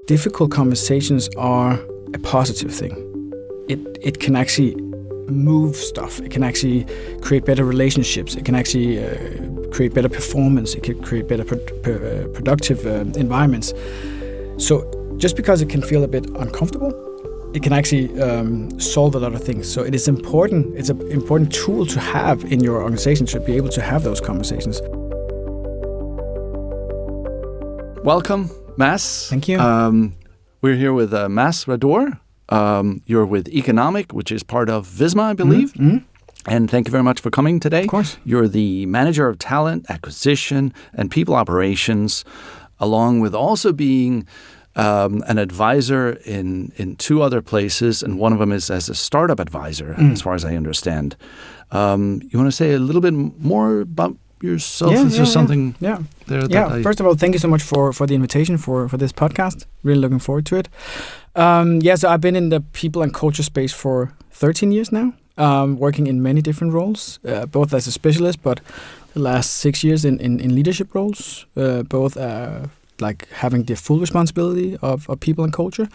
difficult conversations are a positive thing. It can actually move stuff. It can actually create better relationships. It can actually create better performance. It can create better productive environments. So just because it can feel a bit uncomfortable, it can actually solve a lot of things. So it is important. It's an important tool to have in your organization to be able to have those conversations. Welcome, Mads. Thank you. We're here with Mads Radoor. You're with E-Conomic, which is part of Visma, I believe. Mm-hmm. And thank you very much for coming today. Of course. You're the manager of talent, acquisition, and people operations, along with also being an advisor in two other places, and one of them is as a startup advisor, as far as I understand. You want to say a little bit more about yourself? Is there something there? First of all, thank you so much for the invitation for this podcast. Really looking forward to it. So I've been in the people and culture space for 13 years now, working in many different roles, both as a specialist, but the last 6 years in leadership roles, both like having the full responsibility of people and culture,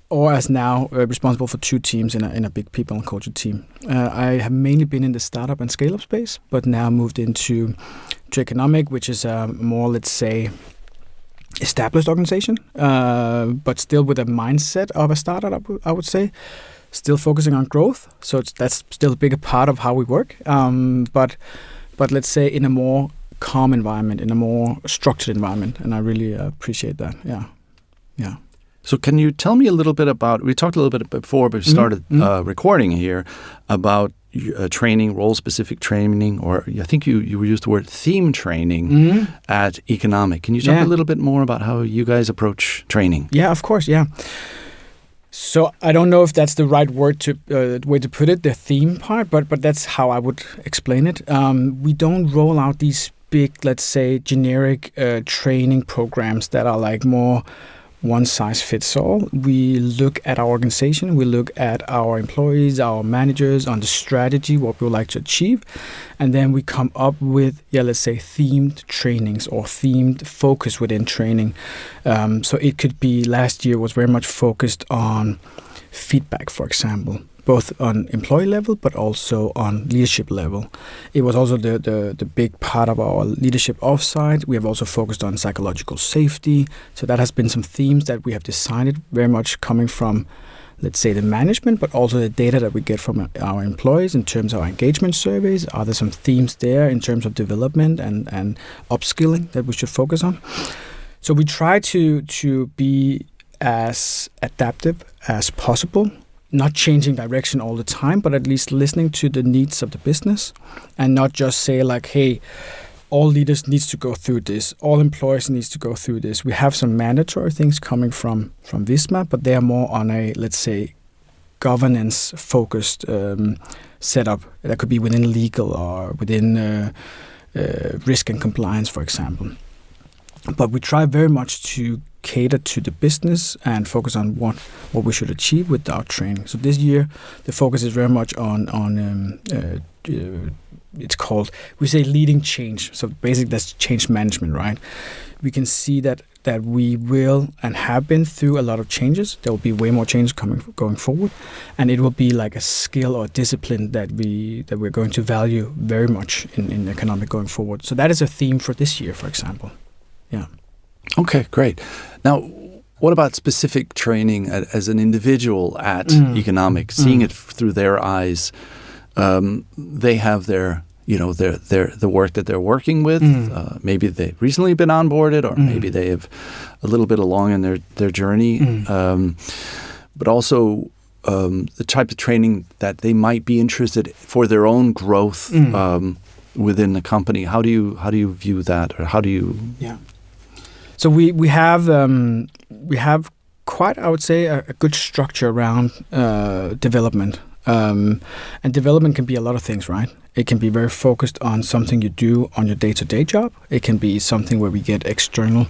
or as now responsible for two teams in a big people and culture team. I have mainly been in the startup and scale-up space, but now moved into E-Conomic, which is a more, let's say, established organization, but still with a mindset of a startup, I would say. Still focusing on growth, so that's still a bigger part of how we work. But let's say in a more calm environment, in a more structured environment, and I really appreciate that. Yeah. So can you tell me a little bit about, we talked a little bit before we started recording here, about training, role-specific training, or I think you used the word theme training at E-Conomic. Can you talk a little bit more about how you guys approach training? Yeah, of course, yeah. So I don't know if that's the right word way to put it, the theme part, but that's how I would explain it. We don't roll out these big, let's say, generic training programs that are like more one size fits all. We look at our organization, we look at our employees, our managers, on the strategy, what we would like to achieve, and then we come up with, let's say, themed trainings or themed focus within training. So it could be, last year was very much focused on feedback, for example, both on employee level, but also on leadership level. It was also the big part of our leadership offsite. We have also focused on psychological safety. So that has been some themes that we have decided, very much coming from, let's say, the management, but also the data that we get from our employees in terms of our engagement surveys. Are there some themes there in terms of development and upskilling that we should focus on? So we try to be as adaptive as possible, not changing direction all the time, but at least listening to the needs of the business, and not just say like, hey, all leaders needs to go through this, all employees needs to go through this. We have some mandatory things coming from Visma, but they are more on a, let's say, governance-focused setup. That could be within legal or within risk and compliance, for example. But we try very much to cater to the business and focus on what we should achieve with our training. So this year, the focus is very much on it's called, we say leading change. So basically that's change management, right? We can see that we will and have been through a lot of changes. There will be way more changes going forward, and it will be like a skill or discipline that we're going to value very much in E-Conomic going forward. So that is a theme for this year, for example. Yeah. Okay, great. Now, what about specific training as an individual at E-Conomic, seeing it through their eyes? They have their the work that they're working with. Maybe they've recently been onboarded, or maybe they have a little bit along in their journey. But also the type of training that they might be interested for their own growth within the company. How do you view that, or how do you? Yeah. So we have quite, I would say, a good structure around development. And development can be a lot of things, right? It can be very focused on something you do on your day-to-day job. It can be something where we get external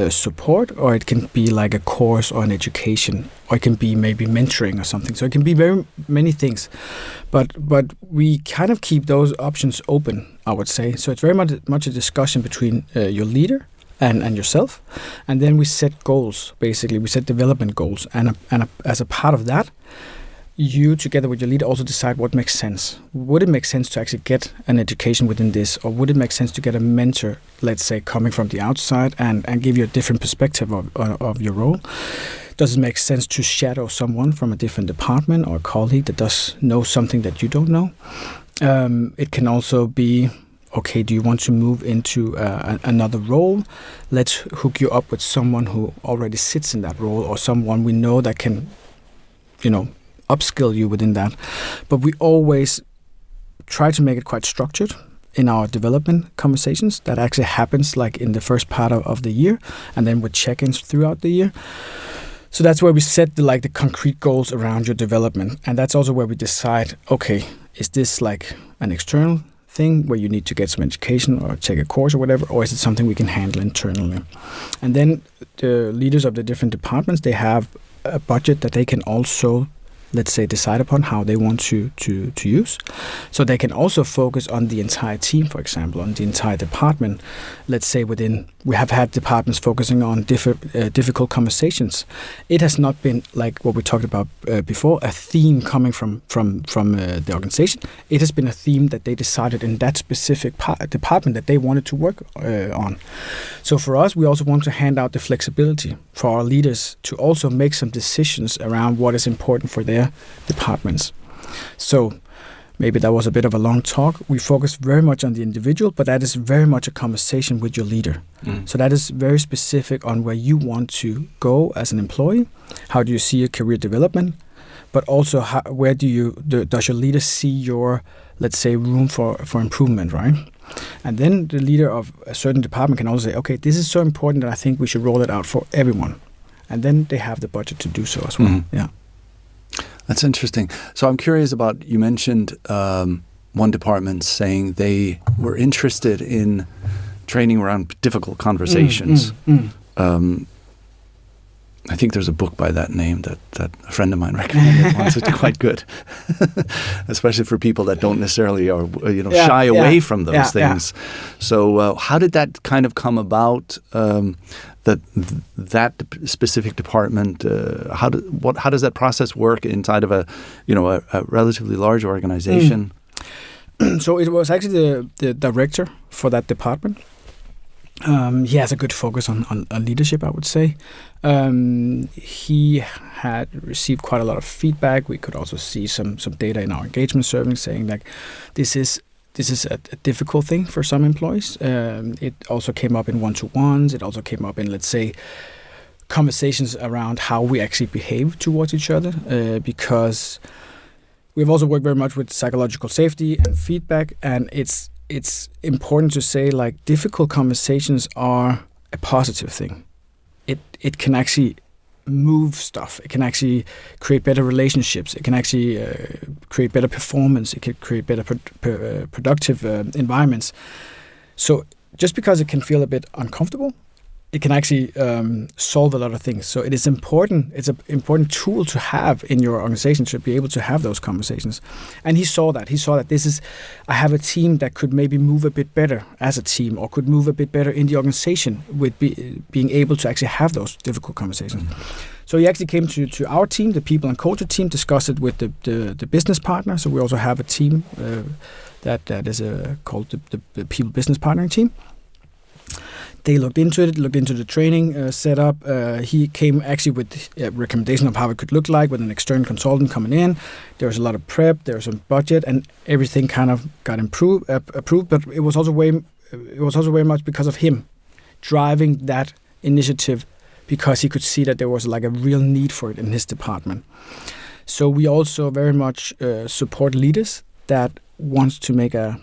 support, or it can be like a course or an education, or it can be maybe mentoring or something. So it can be very many things, but we kind of keep those options open, I would say. So it's very much a discussion between your leader and yourself. And then we set goals, basically. We set development goals. And as a part of that, you, together with your leader, also decide what makes sense. Would it make sense to actually get an education within this? Or would it make sense to get a mentor, let's say, coming from the outside and give you a different perspective of your role? Does it make sense to shadow someone from a different department or a colleague that does know something that you don't know? It can also be, okay, do you want to move into another role? Let's hook you up with someone who already sits in that role, or someone we know that can, upskill you within that. But we always try to make it quite structured in our development conversations. That actually happens like in the first part of the year, and then with check-ins throughout the year. So that's where we set the concrete goals around your development. And that's also where we decide, okay, is this like an external thing where you need to get some education or take a course or whatever, or is it something we can handle internally? And then the leaders of the different departments, they have a budget that they can also, let's say, decide upon how they want to use. So they can also focus on the entire team, for example, on the entire department. Let's say we have had departments focusing on difficult conversations. It has not been like what we talked about before, a theme coming from the organization. It has been a theme that they decided in that specific department that they wanted to work on. So for us, we also want to hand out the flexibility for our leaders to also make some decisions around what is important for their departments. So maybe that was a bit of a long talk. We focus very much on the individual, but that is very much a conversation with your leader. So that is very specific on where you want to go as an employee. How do you see your career development? But also, where does your leader see your, let's say, room for improvement, right? And then the leader of a certain department can also say, okay, this is so important that I think we should roll it out for everyone. And then they have the budget to do so as well. Yeah. That's interesting. So I'm curious about, you mentioned one department saying they were interested in training around difficult conversations. I think there's a book by that name that a friend of mine recommended once. It's quite good, especially for people that don't necessarily shy away from those things. So how did that kind of come about? That specific department, how does that process work inside of a relatively large organization? So it was actually the director for that department. He has a good focus on leadership, I would say. He had received quite a lot of feedback. We could also see some data in our engagement survey saying like this is a difficult thing for some employees. It also came up in one-to-ones. It also came up in, let's say, conversations around how we actually behave towards each other, because we've also worked very much with psychological safety and feedback, and it's important to say like difficult conversations are a positive thing. It can actually move stuff. It can actually create better relationships. It can actually create better performance. It can create better productive environments. So just because it can feel a bit uncomfortable, it can actually solve a lot of things. So it is important. It's an important tool to have in your organization to be able to have those conversations. And he saw that. He saw that I have a team that could maybe move a bit better as a team, or could move a bit better in the organization with being able to actually have those difficult conversations. So he actually came to our team, the people and culture team, discussed it with the business partner. So we also have a team that is called the people business partnering team. They looked into the training setup. He came actually with a recommendation of how it could look like with an external consultant coming in. There was a lot of prep, there was some budget, and everything kind of got approved. But it was also very much because of him driving that initiative, because he could see that there was like a real need for it in his department. So we also very much support leaders that wants to make an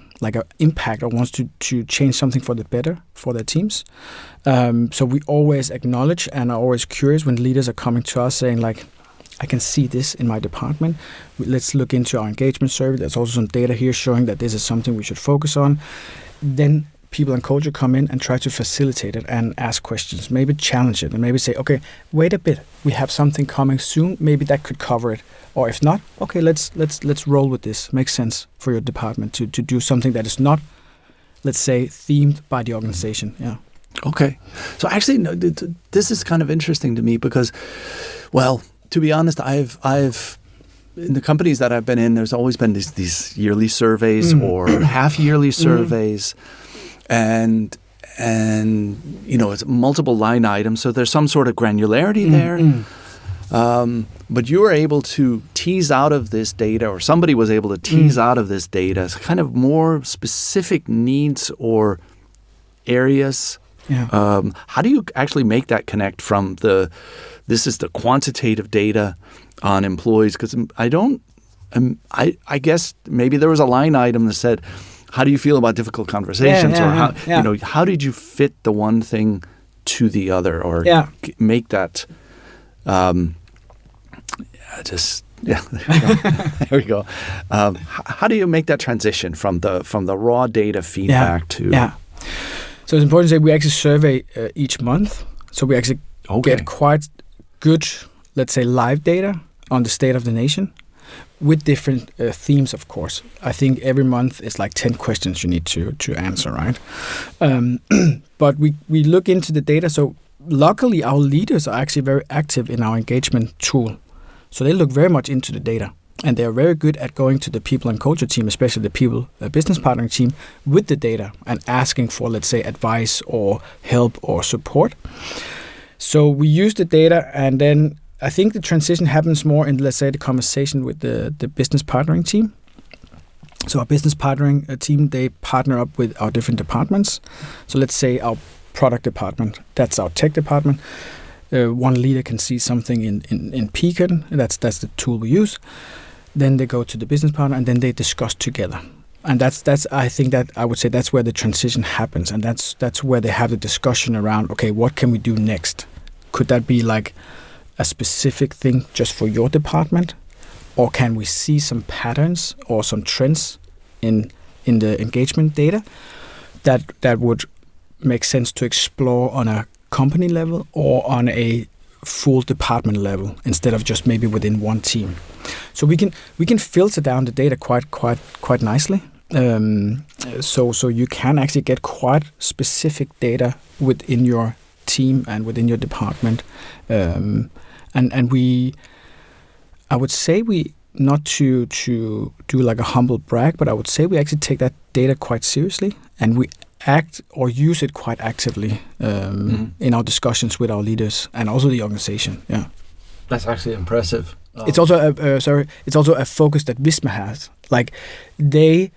impact or wants to change something for the better for their teams. So we always acknowledge and are always curious when leaders are coming to us saying like, I can see this in my department. Let's look into our engagement survey. There's also some data here showing that this is something we should focus on. Then people and culture come in and try to facilitate it and ask questions, maybe challenge it, and maybe say, okay, wait a bit, we have something coming soon. Maybe that could cover it. Or if not, okay, let's roll with this. Makes sense for your department to do something that is not, let's say, themed by the organization. Yeah. Okay. So actually, no, this is kind of interesting to me because, well, to be honest, I've in the companies that I've been in, there's always been these yearly surveys or half-yearly surveys, and it's multiple line items, so there's some sort of granularity there. But you were able to tease out of this data, or somebody was able to tease out of this data, kind of more specific needs or areas. Yeah. How do you actually make that connect from this is the quantitative data on employees? Because I guess maybe there was a line item that said, how do you feel about difficult conversations? How did you fit the one thing to the other, or make that there we go. How do you make that transition from the raw data feedback to? Yeah. So it's important to say we actually survey each month. So we actually get quite good, let's say, live data on the state of the nation with different themes, of course. I think every month is like 10 questions you need to answer, right? But we look into the data. So luckily, our leaders are actually very active in our engagement tool. So they look very much into the data. And they're very good at going to the people and culture team, especially the people business partnering team, with the data and asking for, let's say, advice or help or support. So we use the data, and then I think the transition happens more in, let's say, the conversation with the business partnering team. So our business partnering team, they partner up with our different departments. So let's say our product department, that's our tech department. One leader can see something in Pecan, that's the tool we use. Then they go to the business partner, and then they discuss together. And that's I think that I would say that's where the transition happens, and that's where they have the discussion around, okay, what can we do next? Could that be like a specific thing just for your department, or can we see some patterns or some trends in the engagement data that would make sense to explore on a company level or on a full department level instead of just maybe within one team? So we can filter down the data quite nicely. So you can actually get quite specific data within your team and within your department. And I would say we, not to do like a humble brag, but I would say we actually take that data quite seriously, and we act or use it quite actively in our discussions with our leaders and also the organization. Yeah, that's actually impressive. It's also it's also a focus that Visma has. Like they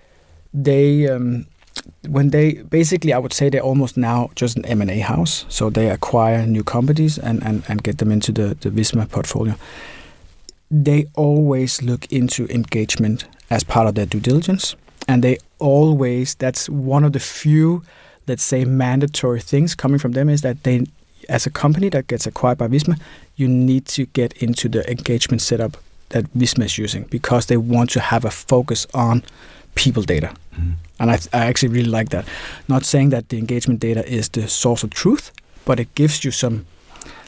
when they basically, I would say they're almost now just an M&A house. So they acquire new companies and get them into the Visma portfolio. They always look into engagement as part of their due diligence. And that's one of the few, let's say, mandatory things coming from them, is that they, as a company that gets acquired by Visma, you need to get into the engagement setup that Visma is using, because they want to have a focus on people data. And I actually really like that. Not saying that the engagement data is the source of truth, but it gives you some,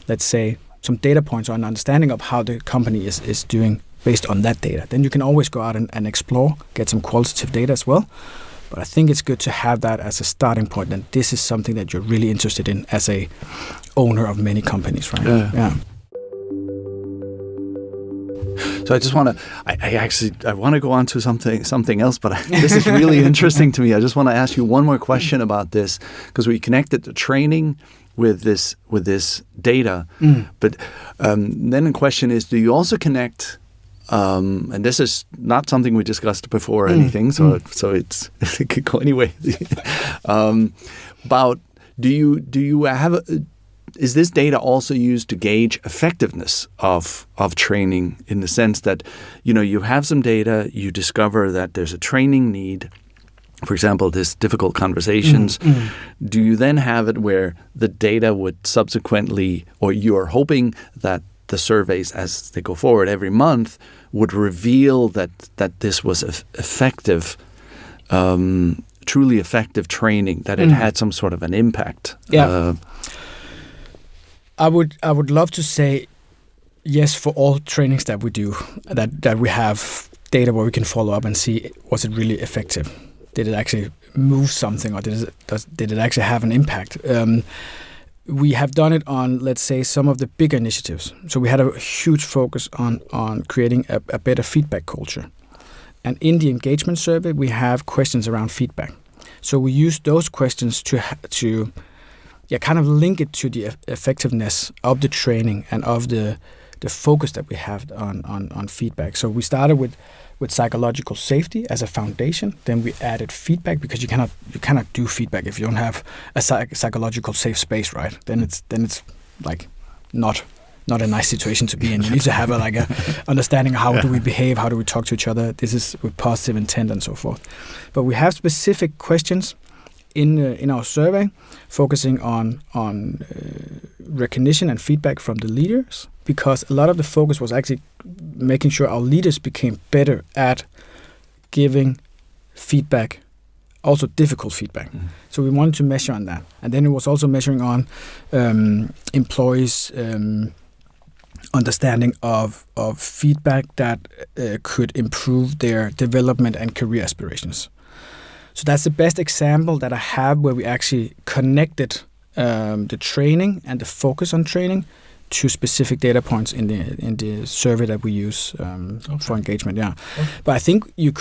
let's say, some data points or an understanding of how the company is doing based on that data. Then you can always go out and explore, get some qualitative data as well. But I think it's good to have that as a starting point, and this is something that you're really interested in as a owner of many companies, right? Yeah. So I just want to, I want to go on to something else, but this is really interesting to me. I just want to ask you one more question about this, because we connected the training with this data. But then the question is, do you also connect, and this is not something we discussed before or anything, so it could go anyway. About do you have is this data also used to gauge effectiveness of training, in the sense that, you have some data, you discover that there's a training need, for example, this difficult conversations. Do you then have it where the data would subsequently, or you are hoping that the surveys as they go forward every month would reveal that this was effective, truly effective training, that it had some sort of an impact? Yeah. I would love to say yes for all trainings that we do, that we have data where we can follow up and see, was it really effective. did it actually move something, or did it actually have an impact? We have done it on, let's say, some of the bigger initiatives. So we had a huge focus on creating a better feedback culture. And in the engagement survey, we have questions around feedback. So we use those questions to kind of link it to the effectiveness of the training and of the focus that we have on feedback. So we started with psychological safety as a foundation. Then we added feedback, because you cannot do feedback if you don't have a psychological safe space, right? Then it's like not a nice situation to be in. You need to have a understanding of how do we behave, how do we talk to each other. This is with positive intent and so forth. But we have specific questions in our survey focusing on recognition and feedback from the leaders, because a lot of the focus was actually making sure our leaders became better at giving feedback, also difficult feedback. Mm-hmm. So we wanted to measure on that. And then it was also measuring on employees' understanding of feedback that could improve their development and career aspirations. So that's the best example that I have where we actually connected the training and the focus on training to specific data points in the survey that we use for engagement. Yeah, okay. But I think we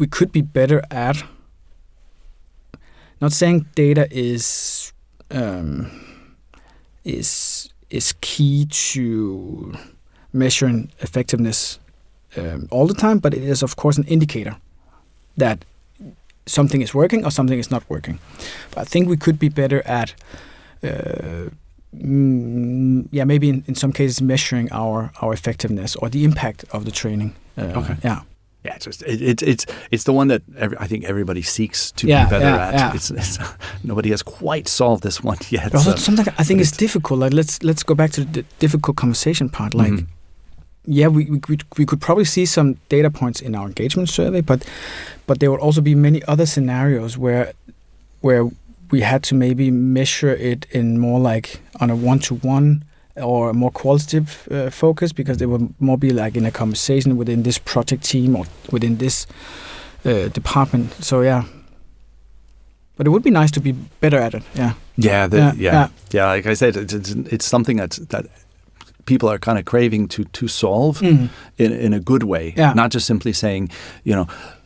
could be better at, not saying data is key to measuring effectiveness all the time, but it is of course an indicator that something is working or something is not working. But I think we could be better at maybe in some cases measuring our effectiveness or the impact of the training. Yeah, it's the one that I think everybody seeks to be better at. Yeah. It's nobody has quite solved this one yet. But also sometimes I think it's difficult. Like let's go back to the difficult conversation part. Like, we could probably see some data points in our engagement survey, but there would also be many other scenarios where we had to maybe measure it in more like on a one-to-one or a more qualitative focus, because they would more be like in a conversation within this project team or within this department. So yeah, but it would be nice to be better at it. Yeah. Like I said, it's something that people are kind of craving to solve in a good way, not just simply saying,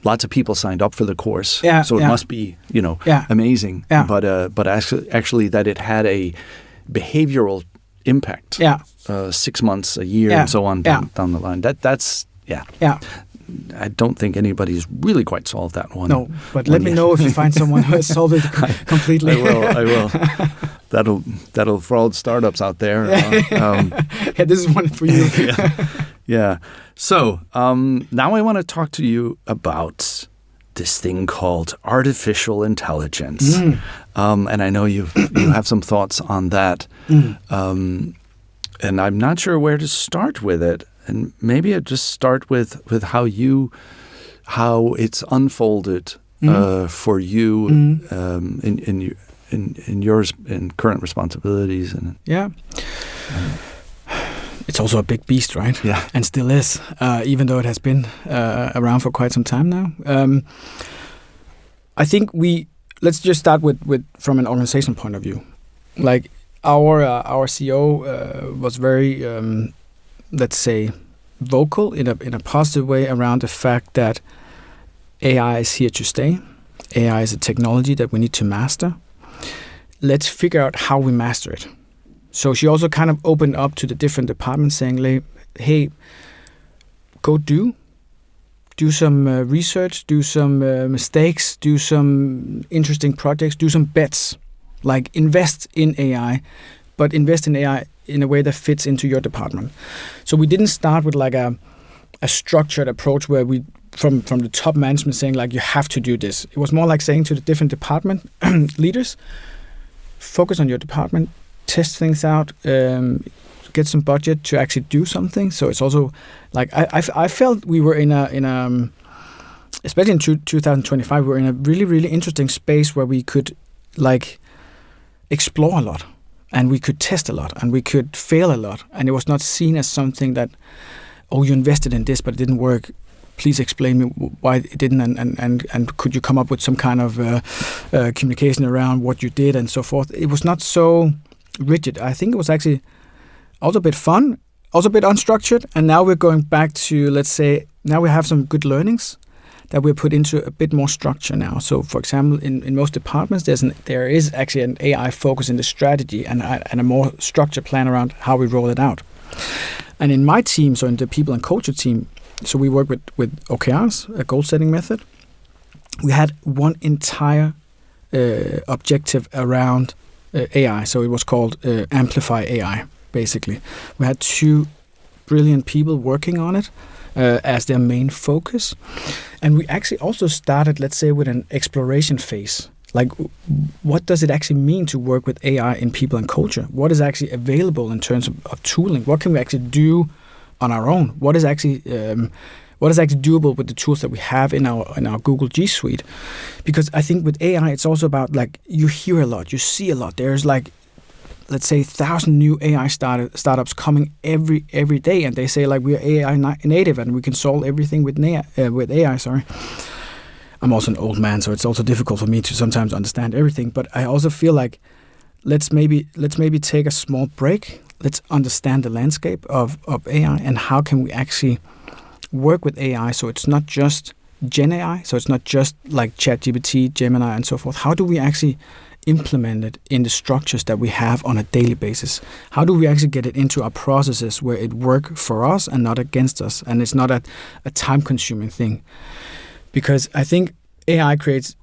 lots of people signed up for the course, so it must be, amazing. But actually that it had a behavioral impact. 6 months, a year, and so on down the line. That's. I don't think anybody's really quite solved that one. No, but let me know if you find someone who has solved it completely. I will. That'll for all the startups out there. This is one for you. Yeah. So now I want to talk to you about this thing called artificial intelligence, and I know you have some thoughts on that, and I'm not sure where to start with it. And maybe I'd just start with how it's unfolded for you in yours in current responsibilities. And it's also a big beast, right? Yeah, and still is, even though it has been around for quite some time now. I think let's just start with from an organizational point of view. Like our CEO was very let's say, vocal in a positive way around the fact that AI is here to stay. AI is a technology that we need to master. Let's figure out how we master it. So she also kind of opened up to the different departments saying, hey, go do some research, do some mistakes, do some interesting projects, do some bets, like invest in AI, but invest in AI in a way that fits into your department. So we didn't start with like a structured approach where we from the top management saying like you have to do this. It was more like saying to the different department leaders, focus on your department, test things out, get some budget to actually do something. So it's also like I felt we were in a especially in 2025 we were in a really, really interesting space where we could like explore a lot. And we could test a lot, and we could fail a lot, and it was not seen as something that, you invested in this, but it didn't work. please explain me why it didn't, and could you come up with some kind of communication around what you did and so forth. It was not so rigid. I think it was actually also a bit fun, also a bit unstructured, and now we're going back to, let's say, now we have some good learnings that we're put into a bit more structure now. So, for example, in most departments, there is actually an AI focus in the strategy and a more structured plan around how we roll it out. And in my team, so in the people and culture team, so we work with OKRs, a goal setting method. We had one entire objective around AI. So it was called Amplify AI, basically. We had 2 brilliant people working on it as their main focus. And we actually also started, let's say, with an exploration phase. Like, what does it actually mean to work with AI in people and culture? What is actually available in terms of tooling? What can we actually do on our own? What is actually doable with the tools that we have in our Google G Suite? Because I think with AI, it's also about, like, you hear a lot, you see a lot. There's, like, let's say 1,000 new AI startups coming every day, and they say, like, we are AI native and we can solve everything with AI. Sorry. I'm also an old man, so it's also difficult for me to sometimes understand everything. But I also feel like let's maybe take a small break. Let's understand the landscape of AI and how can we actually work with AI so it's not just Gen AI, so it's not just like ChatGPT, Gemini, and so forth. How do we actually implement it in the structures that we have on a daily basis? How do we actually get it into our processes where it works for us and not against us, and it's not a time-consuming thing? Because I think AI creates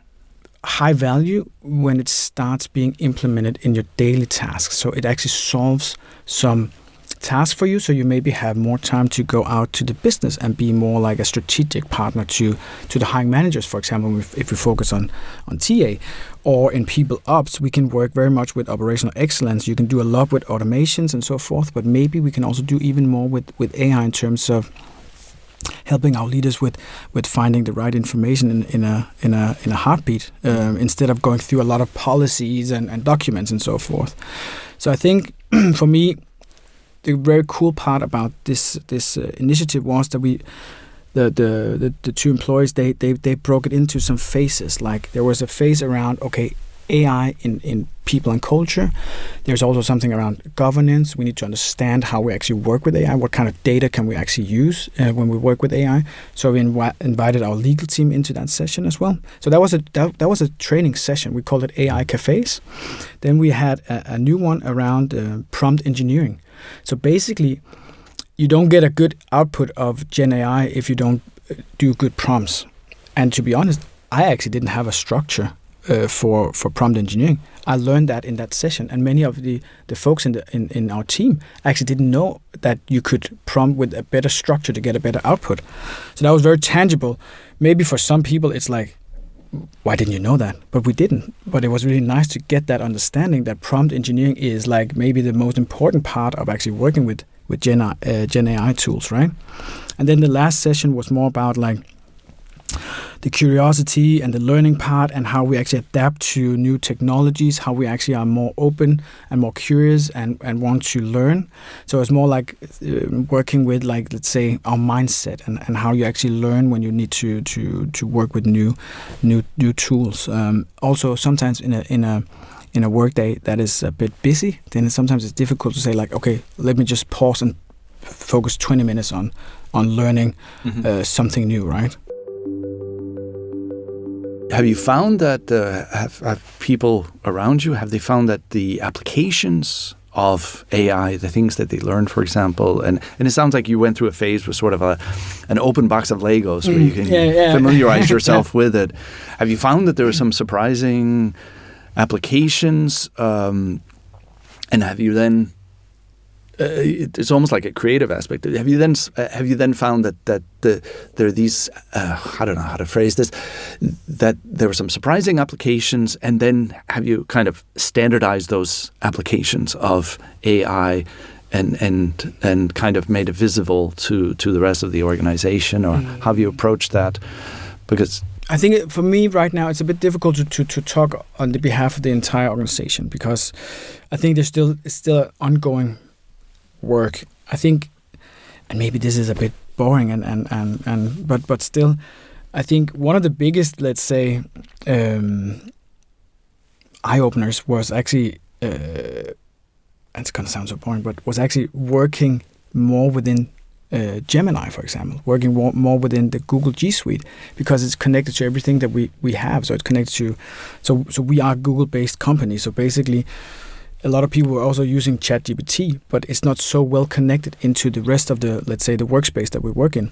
high value when it starts being implemented in your daily tasks. So it actually solves some tasks for you, so you maybe have more time to go out to the business and be more like a strategic partner to the hiring managers, for example, if we focus on TA. Or in people ops, we can work very much with operational excellence. You can do a lot with automations and so forth, but maybe we can also do even more with AI in terms of helping our leaders with finding the right information in a heartbeat, instead of going through a lot of policies and documents and so forth. So I think for me, the very cool part about this initiative was that the 2 employees they broke it into some phases. Like, there was a phase around AI in people and culture. There's also something around governance. We need to understand how we actually work with AI. What kind of data can we actually use when we work with AI? So we invited our legal team into that session as well. So that was a training session. We called it AI Cafes. Then we had a new one around prompt engineering. So basically, you don't get a good output of Gen AI if you don't do good prompts. And to be honest, I actually didn't have a structure for prompt engineering. I learned that in that session, and many of the folks in our team actually didn't know that you could prompt with a better structure to get a better output. So that was very tangible. Maybe for some people it's like, why didn't you know that? But we didn't. But it was really nice to get that understanding that prompt engineering is like maybe the most important part of actually working with Gen AI tools, right? And then the last session was more about like the curiosity and the learning part, and how we actually adapt to new technologies, how we actually are more open and more curious and want to learn. So it's more like working with, like, let's say, our mindset and how you actually learn when you need to work with new tools. Also, sometimes in a workday that is a bit busy, then sometimes it's difficult to say, like, okay, let me just pause and focus 20 minutes on learning something new, right? Have you found that, have people around you, have they found that the applications of AI, the things that they learned, for example, and it sounds like you went through a phase with sort of an open box of Legos where you can familiarize yourself with it. Have you found that there were some surprising applications, and have you then, it's almost like a creative aspect. Have you then found that there are these, I don't know how to phrase this, that there were some surprising applications, and then have you kind of standardized those applications of AI and kind of made it visible to the rest of the organization, or how have you approached that? Because I think for me right now, it's a bit difficult to talk on the behalf of the entire organization, because I think it's still an ongoing work. I think, and maybe this is a bit boring but still, I think one of the biggest, let's say, eye openers was actually, it's gonna sound so boring, but was actually working more within Gemini, for example, working more within the Google G Suite, because it's connected to everything that we have. So it's connected to, so we are a Google-based company. So basically, a lot of people are also using ChatGPT, but it's not so well connected into the rest of the, let's say, the workspace that we work in.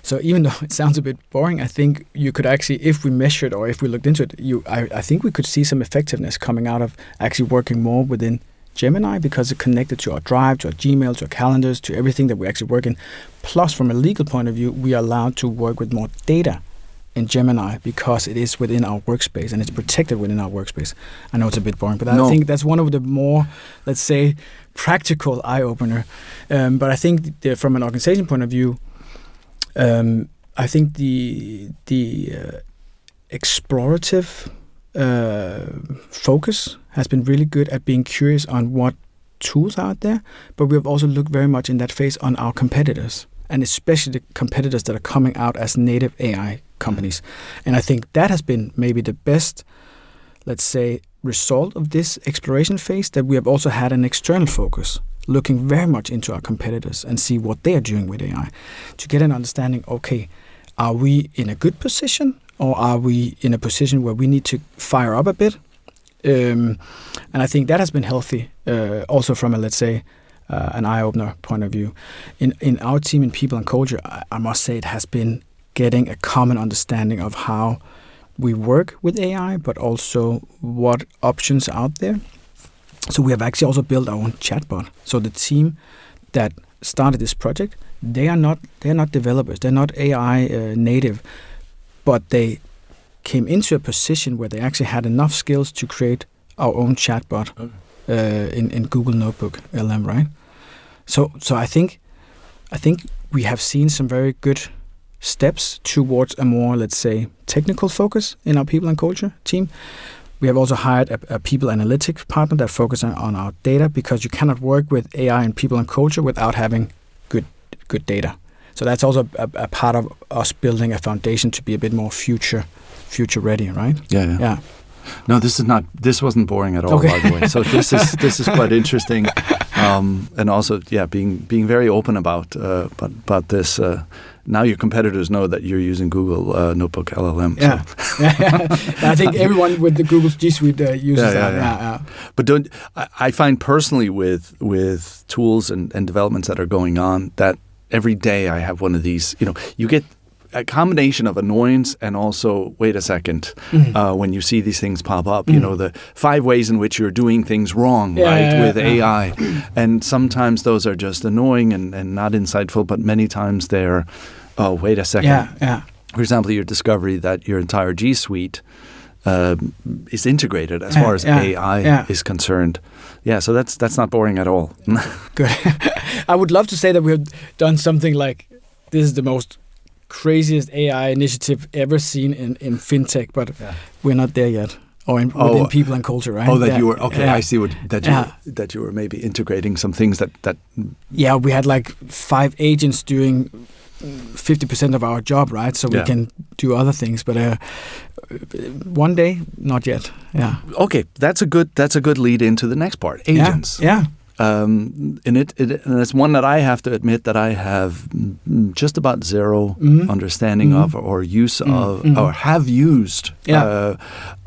So even though it sounds a bit boring, I think you could actually, if we measured or if we looked into it, I think we could see some effectiveness coming out of actually working more within Gemini, because it's connected to our Drive, to our Gmail, to our calendars, to everything that we actually work in. Plus, from a legal point of view, we are allowed to work with more data in Gemini because it is within our workspace and it's protected within our workspace. I know it's a bit boring, but I think that's one of the more, let's say, practical eye-opener. But I think from an organization point of view, I think the explorative focus has been really good at being curious on what tools are out there, but we have also looked very much in that phase on our competitors, and especially the competitors that are coming out as native AI companies. And I think that has been maybe the best, let's say, result of this exploration phase, that we have also had an external focus, looking very much into our competitors and see what they are doing with AI, to get an understanding, okay, are we in a good position, or are we in a position where we need to fire up a bit? And I think that has been healthy, also from a, let's say, an eye-opener point of view. In our team, in people and culture, I must say it has been getting a common understanding of how we work with AI, but also what options are out there. So we have actually also built our own chatbot. So the team that started this project, they're not developers, they're not AI native, but they came into a position where they actually had enough skills to create our own chatbot in Google NotebookLM, right? So I think we have seen some very good steps towards a more, let's say, technical focus in our people and culture team. We have also hired a people analytics partner that focuses on our data, because you cannot work with AI and people and culture without having good data. So that's also a part of us building a foundation to be a bit more future ready, right? Yeah. No, this wasn't boring at all, by the way. So this is quite interesting, and also being very open about this. Now your competitors know that you're using Google NotebookLM. Yeah. So. I think everyone with the Google G Suite uses that. Yeah. But I find personally with tools and developments that are going on, that every day I have one of these. You get a combination of annoyance and also, wait a second, when you see these things pop up, the 5 ways in which you're doing things wrong, with AI. And sometimes those are just annoying and not insightful, but many times they're, oh, wait a second. Yeah. For example, your discovery that your entire G Suite is integrated as far as AI is concerned. Yeah, so that's not boring at all. Good. I would love to say that we have done something like, this is the most craziest AI initiative ever seen in fintech, but we're not there yet. Or within people and culture, right? Oh, that you were okay. I see that you were maybe integrating some things that. Yeah, we had like 5 agents doing 50% of our job, right? So we can do other things, but one day, not yet. Yeah. Okay, that's a good lead into the next part. Agents. Yeah. And it's one that I have to admit that I have just about zero understanding of or use of or have used.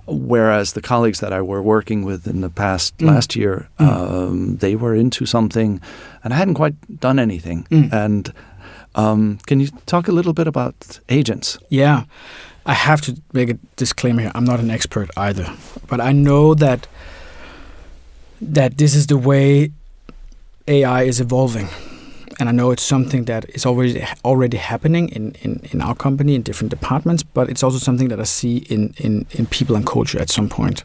Whereas the colleagues that I were working with in the past last year, they were into something, and I hadn't quite done anything. And can you talk a little bit about agents? Yeah, I have to make a disclaimer here. I'm not an expert either, but I know that this is the way AI is evolving, and I know it's something that is already happening in our company in different departments, but it's also something that I see in people and culture at some point.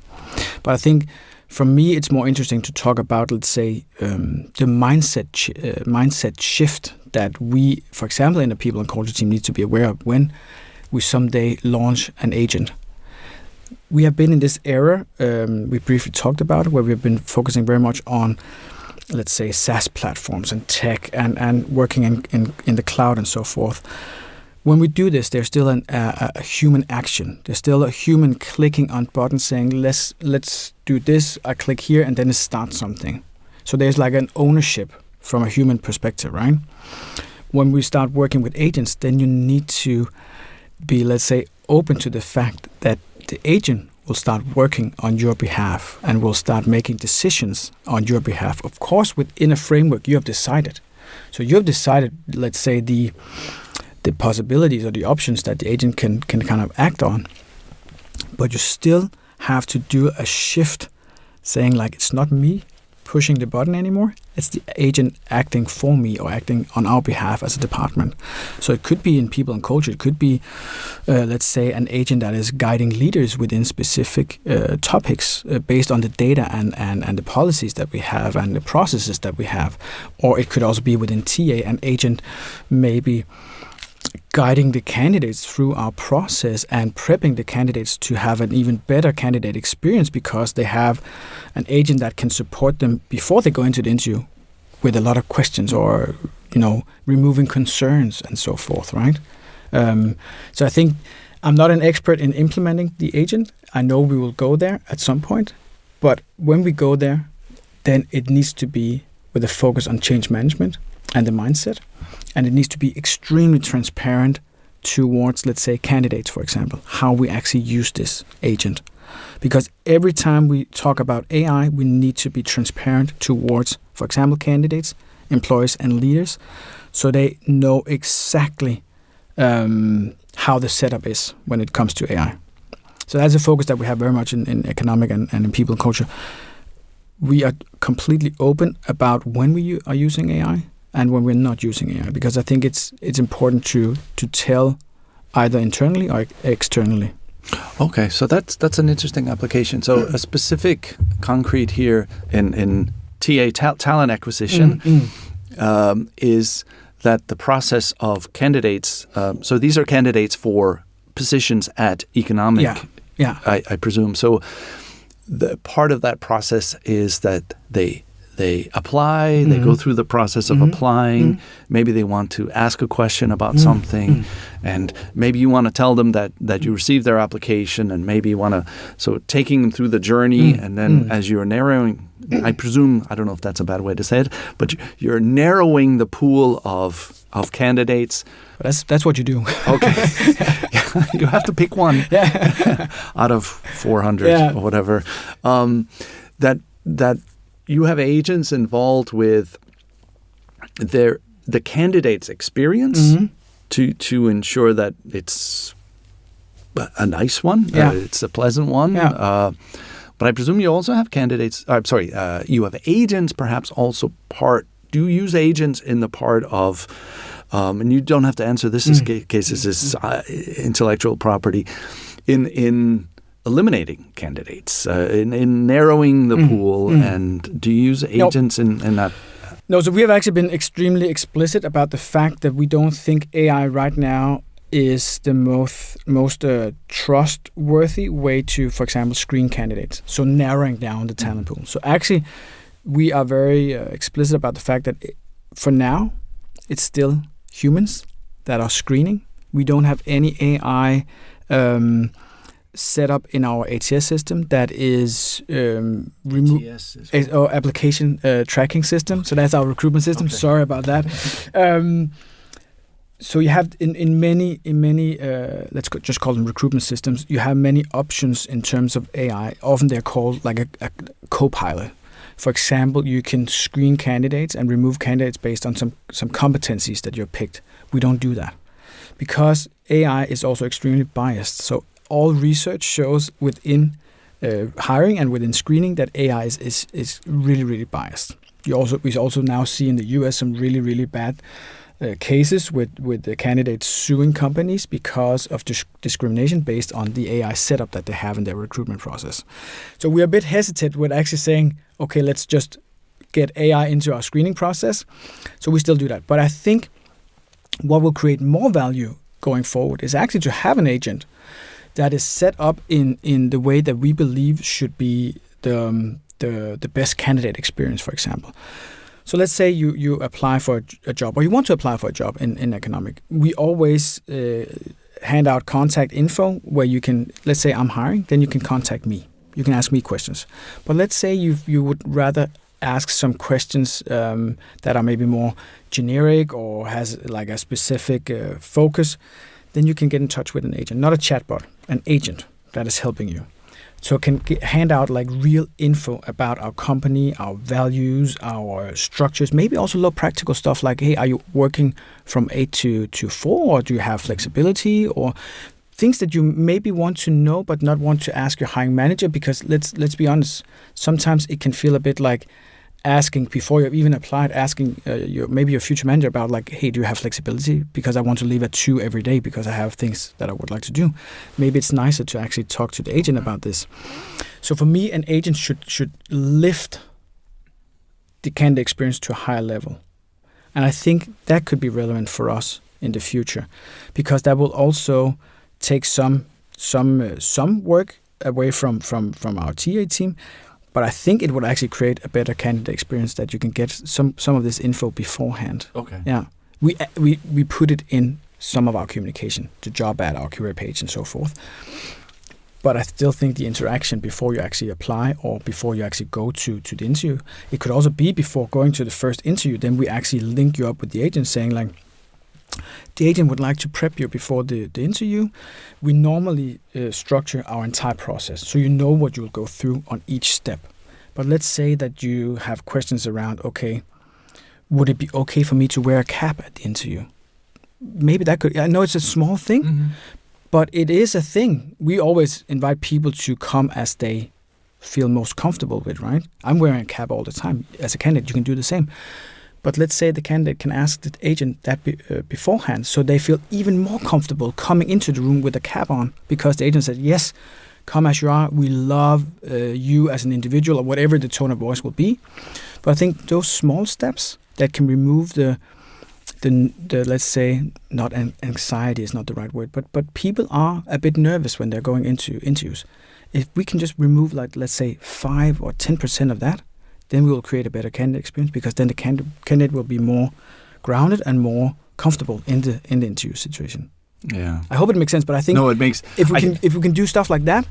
But I think for me it's more interesting to talk about, let's say, the mindset shift that we, for example, in the people and culture team, need to be aware of when we someday launch an agent. We have been in this era, we briefly talked about it, where we've been focusing very much on let's say, SaaS platforms and tech and working in the cloud and so forth. When we do this, there's still a human action. There's still a human clicking on buttons saying, let's do this. I click here, and then it starts something. So there's like an ownership from a human perspective, right? When we start working with agents, then you need to be, let's say, open to the fact that the agent will start working on your behalf and will start making decisions on your behalf. Of course, within a framework you have decided. So you have decided, let's say, the possibilities or the options that the agent can kind of act on. But you still have to do a shift, saying like, it's not me pushing the button anymore. It's the agent acting for me or acting on our behalf as a department. So it could be in people and culture. It could be, let's say, an agent that is guiding leaders within specific topics based on the data and the policies that we have and the processes that we have. Or it could also be within TA, an agent maybe guiding the candidates through our process and prepping the candidates to have an even better candidate experience because they have an agent that can support them before they go into the interview with a lot of questions or, removing concerns and so forth, right? So I think I'm not an expert in implementing the agent. I know we will go there at some point, but when we go there, then it needs to be with a focus on change management and the mindset. And it needs to be extremely transparent towards, let's say, candidates, for example, how we actually use this agent. Because every time we talk about AI, we need to be transparent towards, for example, candidates, employees, and leaders, so they know exactly how the setup is when it comes to AI. So that's a focus that we have very much in economic and in people and culture. We are completely open about when we are using AI and when we're not using AI, because I think it's important to tell either internally or externally. Okay, so that's an interesting application. So a specific concrete here in TA talent acquisition is that the process of candidates. So these are candidates for positions at E-Conomic. Yeah. I presume. So the part of that process is that they apply, they go through the process of applying. Maybe they want to ask a question about something, and maybe you want to tell them that you received their application, and maybe you want to, so taking them through the journey, and then as you're narrowing, I presume, I don't know if that's a bad way to say it, but you're narrowing the pool of candidates. That's what you do. Okay. You have to pick one out of 400 or whatever. That you have agents involved with the candidate's experience to ensure that it's a nice one, it's a pleasant one. But I presume you also have candidates. You have agents, perhaps also do you use agents in the part of, and you don't have to answer this as cases is intellectual property, in eliminating candidates, in narrowing the pool, and do you use agents in that? No, so we have actually been extremely explicit about the fact that we don't think AI right now is the most trustworthy way to, for example, screen candidates. So narrowing down the talent pool. So actually, we are very explicit about the fact that for now, it's still humans that are screening. We don't have any AI set up in our ATS system that is or application tracking system. So that's our recruitment system. Okay. Sorry about that. So you have in many let's just call them recruitment systems. You have many options in terms of AI. Often they're called like a co-pilot. For example, you can screen candidates and remove candidates based on some competencies that you've picked. We don't do that because AI is also extremely biased. So all research shows within hiring and within screening that AI is really, really biased. We also now see in the US some really, really bad cases with the candidates suing companies because of discrimination based on the AI setup that they have in their recruitment process. So we're a bit hesitant with actually saying, okay, let's just get AI into our screening process. So we still do that. But I think what will create more value going forward is actually to have an agent that is set up in the way that we believe should be the best candidate experience, for example. So let's say you apply for a job, or you want to apply for a job in economic. We always hand out contact info where you can, let's say I'm hiring, then you can contact me. You can ask me questions. But let's say you would rather ask some questions that are maybe more generic or has like a specific focus, then you can get in touch with an agent, not a chatbot, an agent that is helping you. So it can hand out like real info about our company, our values, our structures, maybe also a little practical stuff like, hey, are you working from 8 to 4, or do you have flexibility, or things that you maybe want to know but not want to ask your hiring manager, because let's be honest, sometimes it can feel a bit like asking before you've even applied, asking maybe your future manager about like, hey, do you have flexibility? Because I want to leave at 2 every day because I have things that I would like to do. Maybe it's nicer to actually talk to the agent about this. So for me, an agent should lift the candidate experience to a higher level. And I think that could be relevant for us in the future, because that will also take some work away from our TA team. But I think it would actually create a better candidate experience that you can get some of this info beforehand. Okay. Yeah. We put it in some of our communication, the job ad, our career page, and so forth. But I still think the interaction before you actually apply or before you actually go to the interview, it could also be before going to the first interview. Then we actually link you up with the agent saying like, the agent would like to prep you before the interview. We normally structure our entire process, so you know what you'll go through on each step. But let's say that you have questions around, okay, would it be okay for me to wear a cap at the interview? Maybe that could, I know it's a small thing, but it is a thing. We always invite people to come as they feel most comfortable with, right? I'm wearing a cap all the time. As a candidate, you can do the same. But let's say the candidate can ask the agent that beforehand, so they feel even more comfortable coming into the room with a cap on, because the agent said, yes, come as you are. We love you as an individual, or whatever the tone of voice will be. But I think those small steps that can remove the let's say, not anxiety is not the right word, but people are a bit nervous when they're going into interviews. If we can just remove, like, let's say 5 or 10% of that, then we will create a better candidate experience, because then the candidate will be more grounded and more comfortable in the interview situation. Yeah, I hope it makes sense, but I think it makes. If we can do stuff like that,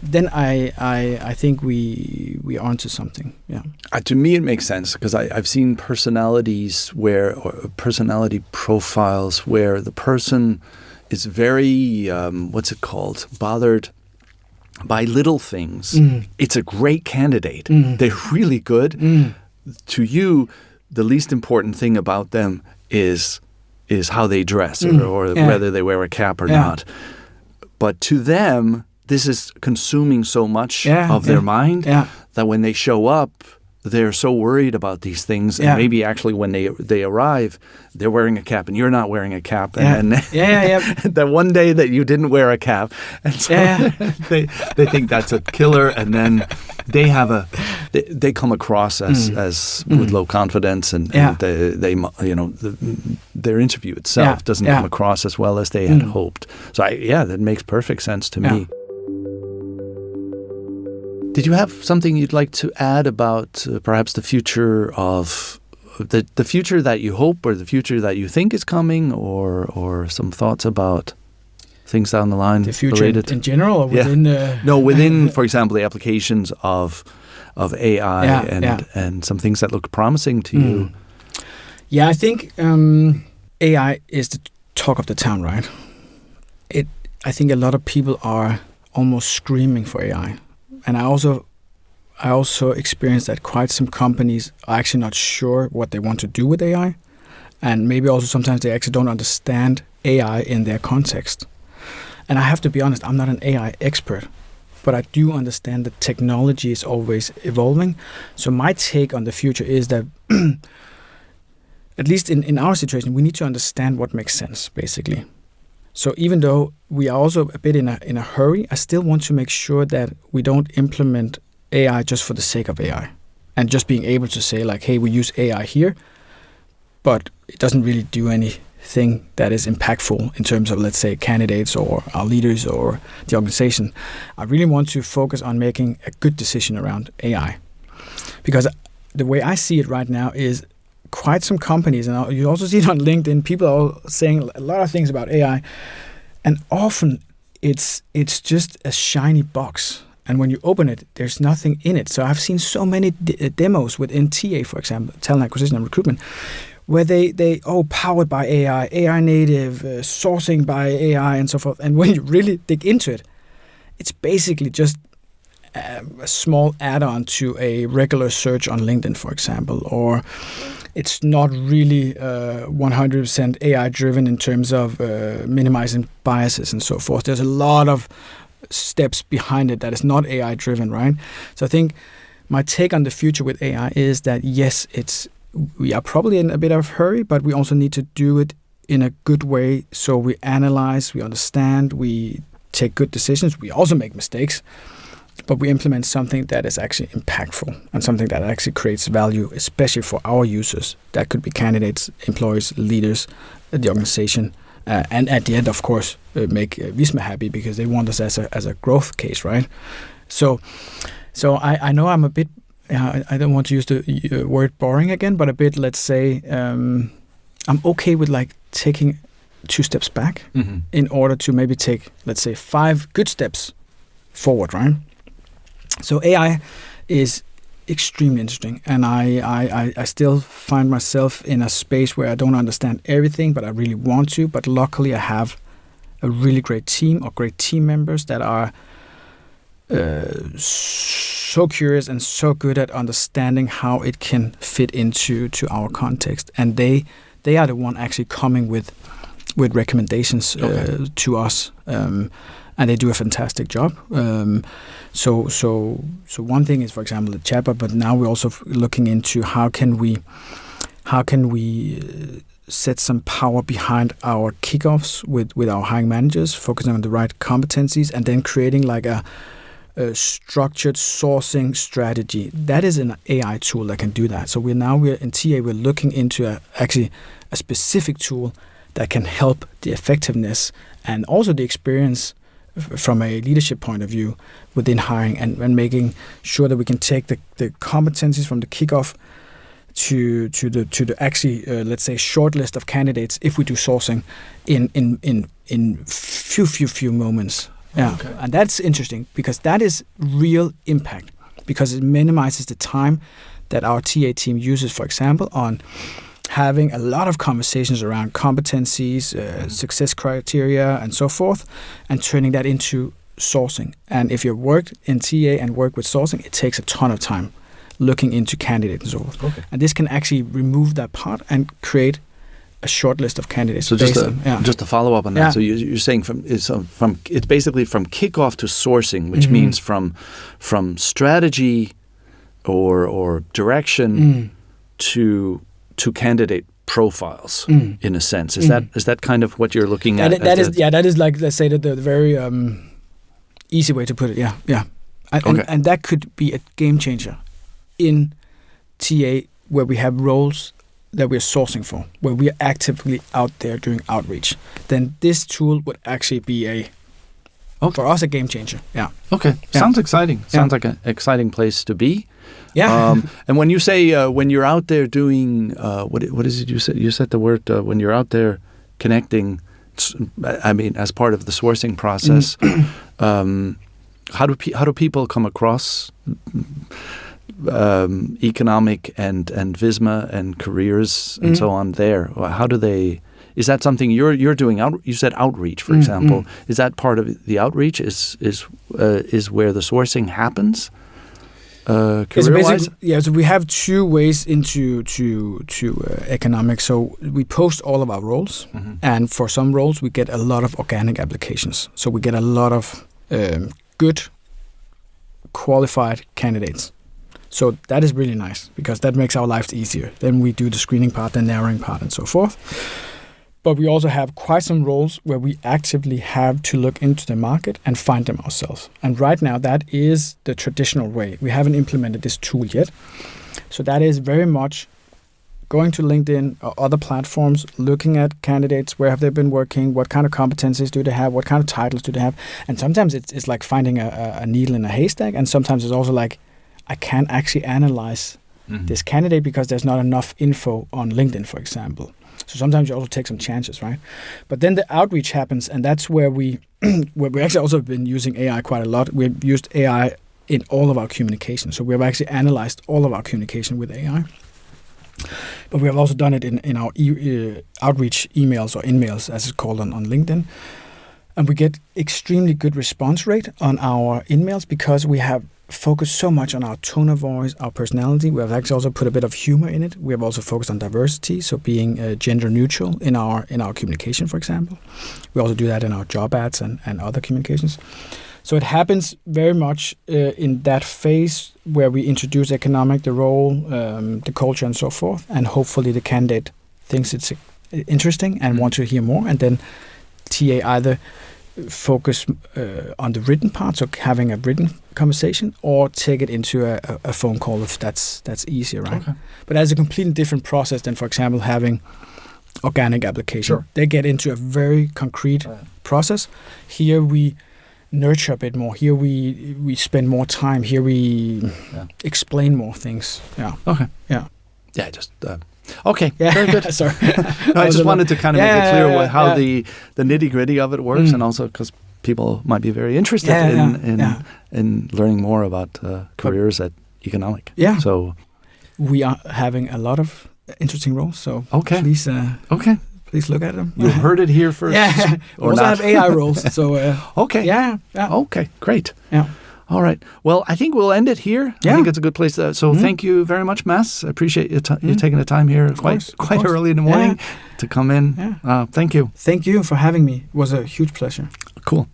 then I think we are onto something. Yeah. To me, it makes sense, because I've seen personality profiles where the person is very bothered by little things. It's a great candidate. They're really good. To you, the least important thing about them is how they dress or whether they wear a cap or not. But to them, this is consuming so much of their mind that when they show up, they're so worried about these things, and maybe actually when they arrive, they're wearing a cap and you're not wearing a cap, and that one day that you didn't wear a cap, and so they think that's a killer, and then they come across as with low confidence, and they their interview itself doesn't come across as well as they had hoped. So that makes perfect sense to me. Did you have something you'd like to add about perhaps the future of the future that you hope, or the future that you think is coming, or some thoughts about things down the line? The future related? In general, or within? Within, for example, the applications of AI and some things that look promising to you. Yeah, I think AI is the talk of the town, right? I think a lot of people are almost screaming for AI. And I also experienced that quite some companies are actually not sure what they want to do with AI. And maybe also sometimes they actually don't understand AI in their context. And I have to be honest, I'm not an AI expert, but I do understand that technology is always evolving. So my take on the future is that, at least in our situation, we need to understand what makes sense, basically. So even though we are also a bit in a hurry, I still want to make sure that we don't implement AI just for the sake of AI, and just being able to say like, hey, we use AI here, but it doesn't really do anything that is impactful in terms of, let's say, candidates or our leaders or the organization. I really want to focus on making a good decision around AI, because the way I see it right now is quite some companies, and you also see it on LinkedIn, people are saying a lot of things about AI, and often it's just a shiny box. And when you open it, there's nothing in it. So I've seen so many demos within TA, for example, talent acquisition and recruitment, where they powered by AI, AI native, sourcing by AI, and so forth. And when you really dig into it, it's basically just a small add-on to a regular search on LinkedIn, for example, or it's not really 100% AI-driven in terms of minimizing biases and so forth. There's a lot of steps behind it that is not AI-driven, right? So I think my take on the future with AI is that, yes, we are probably in a bit of a hurry, but we also need to do it in a good way. So we analyze, we understand, we take good decisions. We also make mistakes, but we implement something that is actually impactful and something that actually creates value, especially for our users. That could be candidates, employees, leaders, the organization, and at the end, of course, make Visma happy because they want us as a growth case, right? So I know I'm a bit, I don't want to use the word boring again, but a bit, let's say, I'm okay with like taking 2 steps back in order to maybe take, let's say, 5 good steps forward, right? So AI is extremely interesting, and I still find myself in a space where I don't understand everything, but I really want to. But luckily, I have a really great team or great team members that are so curious and so good at understanding how it can fit into our context, and they are the one actually coming with recommendations to us. And they do a fantastic job. So one thing is, for example, the chatbot, but now we're also looking into how can we set some power behind our kickoffs with our hiring managers, focusing on the right competencies, and then creating like a structured sourcing strategy. That is an AI tool that can do that. So we're in TA, we're looking into actually a specific tool that can help the effectiveness and also the experience from a leadership point of view within hiring, and making sure that we can take the competencies from the kickoff to the actually let's say short list of candidates if we do sourcing in few moments. Yeah, okay. And that's interesting because that is real impact, because it minimizes the time that our TA team uses, for example, on having a lot of conversations around competencies, success criteria, and so forth, and turning that into sourcing. And if you've worked in TA and work with sourcing, it takes a ton of time looking into candidates and so forth. Okay. And this can actually remove that part and create a short list of candidates. So just to follow up on that. Yeah. So you're saying it's basically from kickoff to sourcing, which means from strategy or direction to candidate profiles in a sense. Is that kind of what you're looking at? That is like, let's say, that the very easy way to put it. Yeah. And that could be a game changer in TA, where we have roles that we're sourcing for, where we're actively out there doing outreach. Then this tool would actually be for us a game changer. Yeah. Okay. Yeah. Sounds exciting. Sounds like an exciting place to be. Yeah. And when you say when you're out there doing what is it you said? You said the word when you're out there connecting. I mean, as part of the sourcing process, how do people come across E-Conomic and Visma and careers and so on there? How do they? Is that something you're doing? You said outreach, for example. Is that part of the outreach? Is where the sourcing happens? Career-wise? So we have 2 ways into economics. So we post all of our roles, and for some roles we get a lot of organic applications. So we get a lot of good, qualified candidates. So that is really nice because that makes our lives easier. Then we do the screening part, the narrowing part, and so forth. But we also have quite some roles where we actively have to look into the market and find them ourselves. And right now, that is the traditional way. We haven't implemented this tool yet. So that is very much going to LinkedIn or other platforms, looking at candidates, where have they been working, what kind of competencies do they have, what kind of titles do they have. And sometimes it's like finding a needle in a haystack. And sometimes it's also like, I can't actually analyze this candidate because there's not enough info on LinkedIn, for example. So sometimes you also take some chances, right? But then the outreach happens, and that's where we actually also been using AI quite a lot. We've used AI in all of our communication. So we have actually analyzed all of our communication with AI. But we have also done it in our outreach emails, or in-mails as it's called on LinkedIn. And we get extremely good response rate on our in-mails because we have focused so much on our tone of voice, our personality. We have actually also put a bit of humor in it. We have also focused on diversity, so being gender neutral in our communication, for example. We also do that in our job ads and other communications. So it happens very much in that phase where we introduce E-Conomic, the role, the culture, and so forth, and hopefully the candidate thinks it's interesting and wants to hear more, and then TA either focus on the written part, so having a written conversation, or take it into a phone call if that's easier, right? Okay. But that's a completely different process than, for example, having organic application. Sure. They get into a very concrete process. Here we nurture a bit more. Here we spend more time. Here we explain more things. Yeah. Okay. Yeah. Yeah. Just. Okay. Yeah. Very good. Sorry. No, I just wanted to kind of make it clear how the nitty-gritty of it works, and also because people might be very interested in learning more about careers at E-Conomic. Yeah. So we are having a lot of interesting roles. So please. Please look at them. You heard it here first. Yeah. Or also not. have AI roles. So okay. Yeah. Okay. Great. Yeah. All right. Well, I think we'll end it here. Yeah. I think it's a good place. So thank you very much, Mads. I appreciate you taking the time here quite early in the morning to come in. Yeah. Thank you. Thank you for having me. It was a huge pleasure. Cool.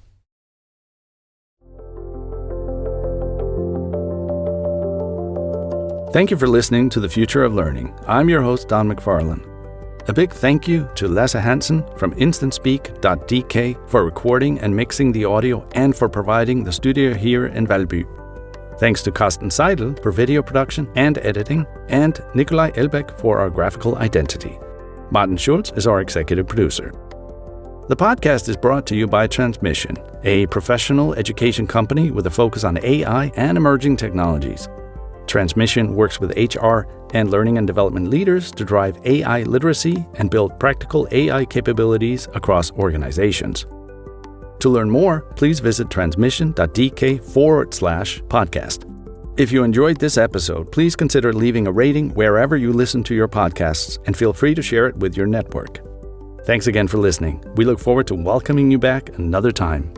Thank you for listening to The Future of Learning. I'm your host, Don McFarlane. A big thank you to Lasse Hansen from InstantSpeak.dk for recording and mixing the audio and for providing the studio here in Valby. Thanks to Carsten Seidel for video production and editing, and Nicolai Elbæk for our graphical identity. Martin Schultz is our executive producer. The podcast is brought to you by Transmission, a professional education company with a focus on AI and emerging technologies. Transmission works with HR and learning and development leaders to drive AI literacy and build practical AI capabilities across organizations. To learn more, please visit transmission.dk/podcast. If you enjoyed this episode, please consider leaving a rating wherever you listen to your podcasts, and feel free to share it with your network. Thanks again for listening. We look forward to welcoming you back another time.